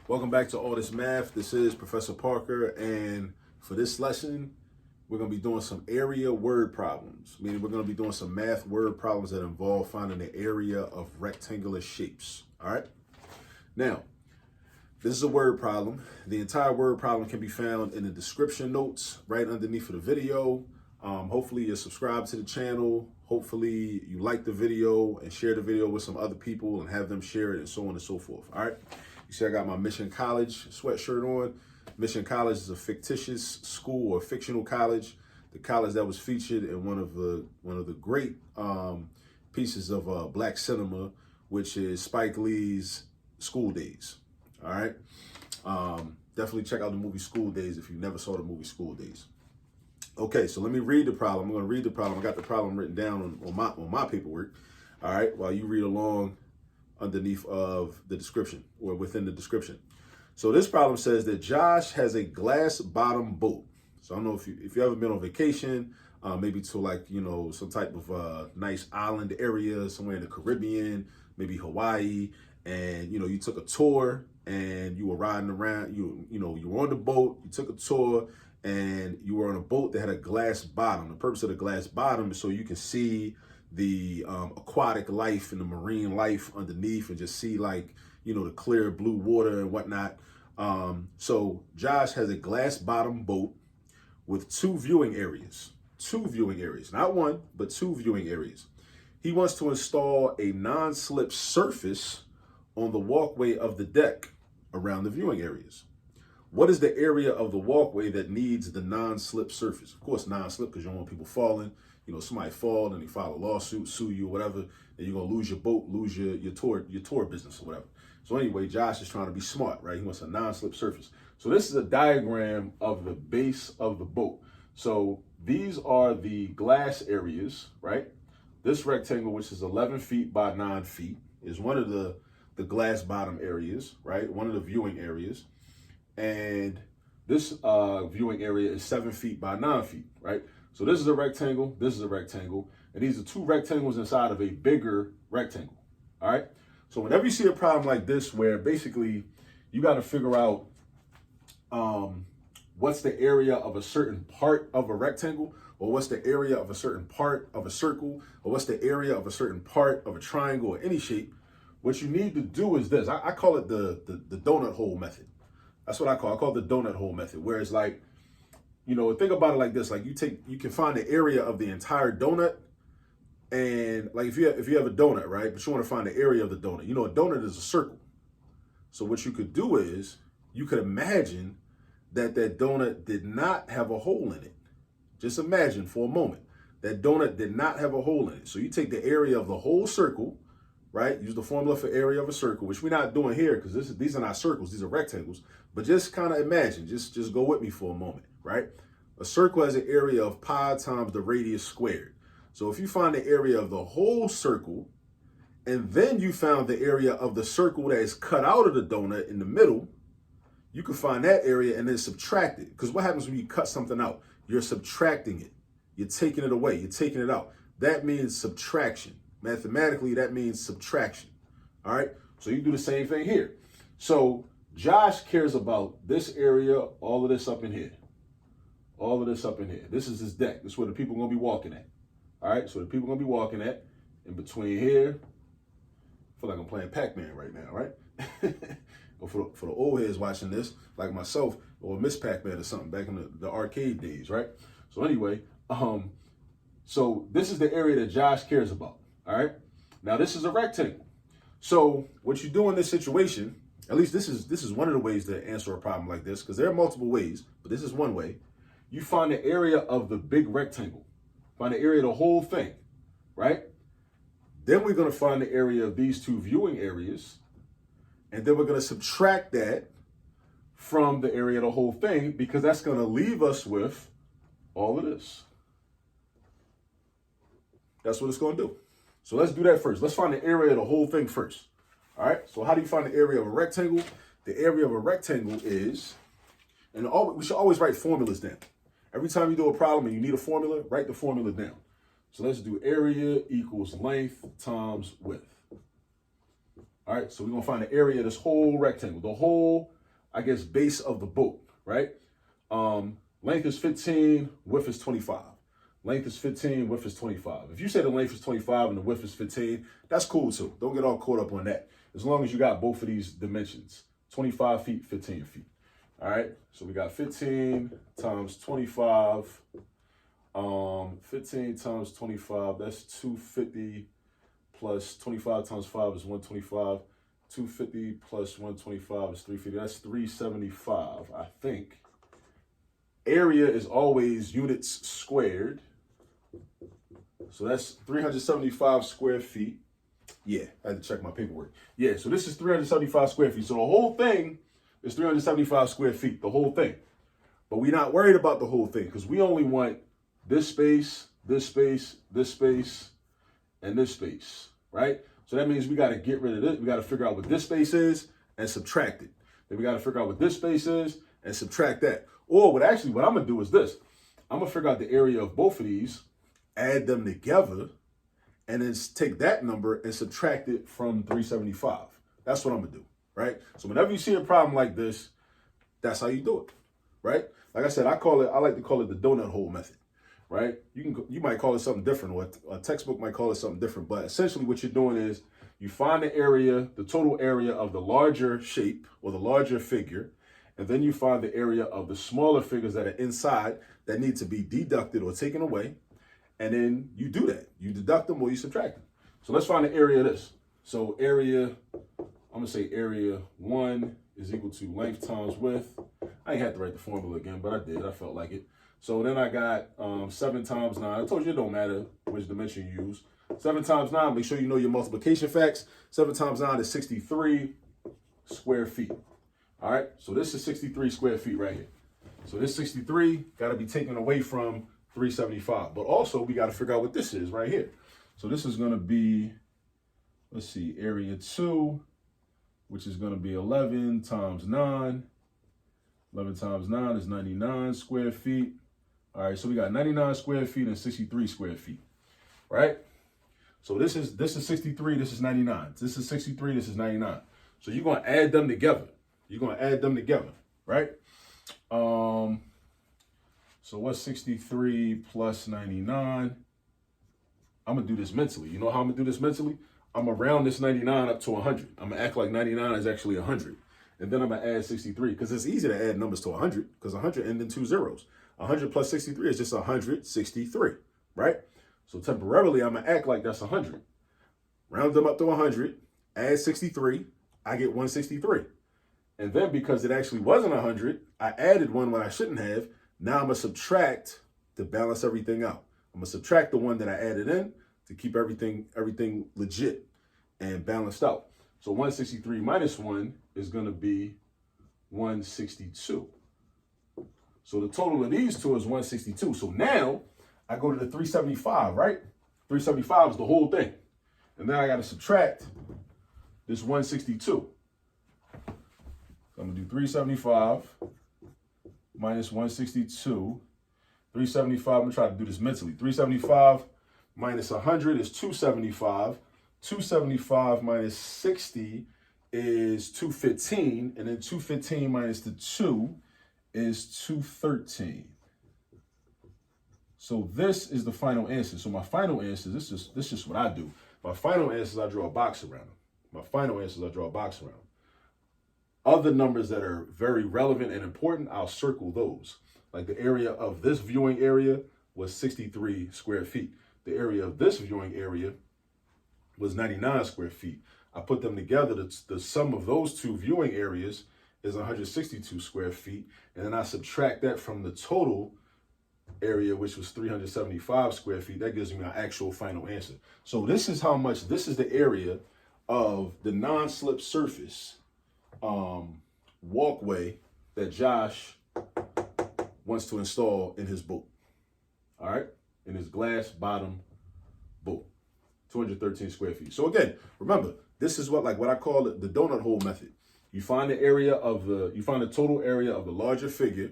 Welcome back to All This Math. This is Professor Parker, and for this lesson, we're going to be doing some area word problems, meaning we're going to be doing some math word problems that involve finding the area of rectangular shapes. All right? Now, this is a word problem. The entire word problem can be found in the description notes right underneath of the video. Hopefully you're subscribed to the channel. Hopefully you like the video and share the video with some other people and have them share it and so on and so forth. All right? You see I got my Mission College sweatshirt on. Mission College is a fictitious school or fictional college. The college that was featured in one of the great pieces of black cinema, which is Spike Lee's School Days. All right. Definitely check out the movie School Days if you never saw the movie School Days. Okay, so let me read the problem. I'm going to read the problem. I got the problem written down on my paperwork. All right, while you read along underneath of the description or within the description. So this problem says that Josh has a glass bottom boat. So I don't know if you ever been on vacation, maybe to like, some type of nice island area somewhere in the Caribbean, maybe Hawaii, and you took a tour and you were riding around, you were on the boat, you took a tour and you were on a boat that had a glass bottom. The purpose of the glass bottom is so you can see the aquatic life and the marine life underneath and just see like, the clear blue water and whatnot. So Josh has a glass bottom boat with two viewing areas, not one, but two viewing areas. He wants to install a non-slip surface on the walkway of the deck around the viewing areas. What is the area of the walkway that needs the non-slip surface? Of course, non-slip because you don't want people falling. Somebody fall and they file a lawsuit, sue you, or whatever, and you're gonna lose your boat, lose your tour business or whatever. So anyway, Josh is trying to be smart, right? He wants a non-slip surface. So this is a diagram of the base of the boat. So these are the glass areas, right? This rectangle, which is 11 feet by 9 feet, is one of the glass bottom areas, right? One of the viewing areas. And this viewing area is 7 feet by 9 feet, right? So this is a rectangle, this is a rectangle, and these are two rectangles inside of a bigger rectangle, all right? So whenever you see a problem like this where basically you got to figure out what's the area of a certain part of a rectangle, or what's the area of a certain part of a circle, or what's the area of a certain part of a triangle or any shape, what you need to do is this. I call it the donut hole method. That's what I call it the donut hole method, where it's like, think about it like this. Like you can find the area of the entire donut. And like if you have a donut, right, but you want to find the area of the donut, a donut is a circle. So what you could do is you could imagine that donut did not have a hole in it. Just imagine for a moment that donut did not have a hole in it. So you take the area of the whole circle, right? Use the formula for area of a circle, which we're not doing here because these are not circles, these are rectangles. But just kind of imagine, just go with me for a moment, right? A circle has an area of pi times the radius squared. So if you find the area of the whole circle, and then you found the area of the circle that is cut out of the donut in the middle, you can find that area and then subtract it. Because what happens when you cut something out? You're subtracting it. You're taking it away. You're taking it out. That means subtraction. Mathematically, that means subtraction. All right? So you do the same thing here. So Josh cares about this area, all of this up in here. All of this up in here. This is his deck. This is where the people are going to be walking at. All right? So the people are going to be walking at. In between here, I feel like I'm playing Pac-Man right now, right? Or for the old heads watching this, like myself, or Miss Pac-Man or something back in the arcade days, right? So anyway, so this is the area that Josh cares about. All right. Now this is a rectangle. So what you do in this situation, at least this is one of the ways to answer a problem like this, because there are multiple ways, but this is one way. You find the area of the big rectangle, find the area of the whole thing, right? Then we're going to find the area of these two viewing areas, and then we're going to subtract that from the area of the whole thing, because that's going to leave us with all of this. That's what it's going to do. So let's do that first. Let's find the area of the whole thing first. All right. So how do you find the area of a rectangle? The area of a rectangle is, and we should always write formulas down. Every time you do a problem and you need a formula, write the formula down. So let's do area equals length times width. All All right, so we're gonna find the area of this whole rectangle, the whole, I guess, base of the boat, right? Length is 15, width is 25. Length is 15, width is 25. If you say the length is 25 and the width is 15, that's cool too. Don't get all caught up on that. As long as you got both of these dimensions, 25 feet, 15 feet. All right, so we got 15 times 25. 15 times 25, that's 250 plus 25 times 5 is 125. 250 plus 125 is 350. That's 375, I think. Area is always units squared. So that's 375 square feet. Yeah, I had to check my paperwork. Yeah, so this is 375 square feet. So the whole thing is 375 square feet, the whole thing. But we're not worried about the whole thing because we only want this space, this space, this space, and this space, right? So that means we got to get rid of this. We got to figure out what this space is and subtract it. Then we got to figure out what this space is and subtract that. Or what I'm going to do is this. I'm going to figure out the area of both of these, add them together, and then take that number and subtract it from 375. That's what I'm going to do, right? So whenever you see a problem like this, that's how you do it, right? Like I said, I like to call it the donut hole method, right? You might call it something different, or a textbook might call it something different, but essentially what you're doing is you find the area, the total area of the larger shape or the larger figure, and then you find the area of the smaller figures that are inside that need to be deducted or taken away. And then you do that. You deduct them or you subtract them. So let's find the area of this. So area, I'm going to say area 1 is equal to length times width. I ain't had to write the formula again, but I did. I felt like it. So then I got 7 times 9. I told you it don't matter which dimension you use. 7 times 9, make sure you know your multiplication facts. 7 times 9 is 63 square feet. All right, so this is 63 square feet right here. So this 63 got to be taken away from 375. But also, we got to figure out what this is right here. So this is going to be, let's see, area 2, which is going to be 11 times 9. 11 times 9 is 99 square feet. All right, so we got 99 square feet and 63 square feet, right? So this is 63, this is 99. This is 63, this is 99. So you're going to add them together. You're going to add them together, right? So what's 63 plus 99? I'm going to do this mentally. You know how I'm going to do this mentally? I'm going to round this 99 up to 100. I'm going to act like 99 is actually 100. And then I'm going to add 63 because it's easy to add numbers to 100 because 100 ends in 2 zeros. 100 plus 63 is just 163, right? So temporarily, I'm going to act like that's 100. Round them up to 100, add 63, I get 163. And then because it actually wasn't 100, I added one when I shouldn't have. Now I'm going to subtract to balance everything out. I'm going to subtract the one that I added in to keep everything legit and balanced out. So 163 minus 1 is going to be 162. So the total of these two is 162. So now I go to the 375, right? 375 is the whole thing. And then I got to subtract this 162. So I'm going to do 375 minus 162. 375, I'm going to try to do this mentally. 375 minus 100 is 275. 275 minus 60 is 215. And then 215 minus the 2 is 213. So this is the final answer. So my final answer, this is what I do. My final answer is I draw a box around them. My final answer is I draw a box around them. Other numbers that are very relevant and important, I'll circle those. Like the area of this viewing area was 63 square feet. The area of this viewing area was 99 square feet. I put them together. The sum of those two viewing areas is 162 square feet. And then I subtract that from the total area, which was 375 square feet. That gives me my actual final answer. So this is how much, this is the area of the non-slip surface walkway that Josh wants to install in his boat. All right, in his glass bottom boat, 213 square feet. So again, remember, this is what I call it the donut hole method. You find the total area of the larger figure,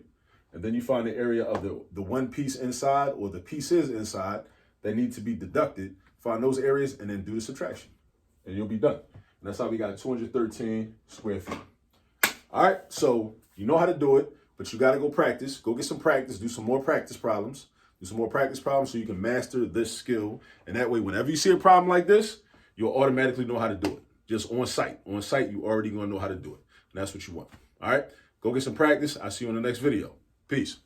and then you find the area of the one piece inside or the pieces inside that need to be deducted. Find those areas and then do the subtraction, and you'll be done. And that's how we got 213 square feet. All right, so you know how to do it, but you got to go practice. Go get some practice. Do some more practice problems. Do some more practice problems so you can master this skill. And that way, whenever you see a problem like this, you'll automatically know how to do it. Just on site. On site, you already going to know how to do it. And that's what you want. All right, go get some practice. I'll see you on the next video. Peace.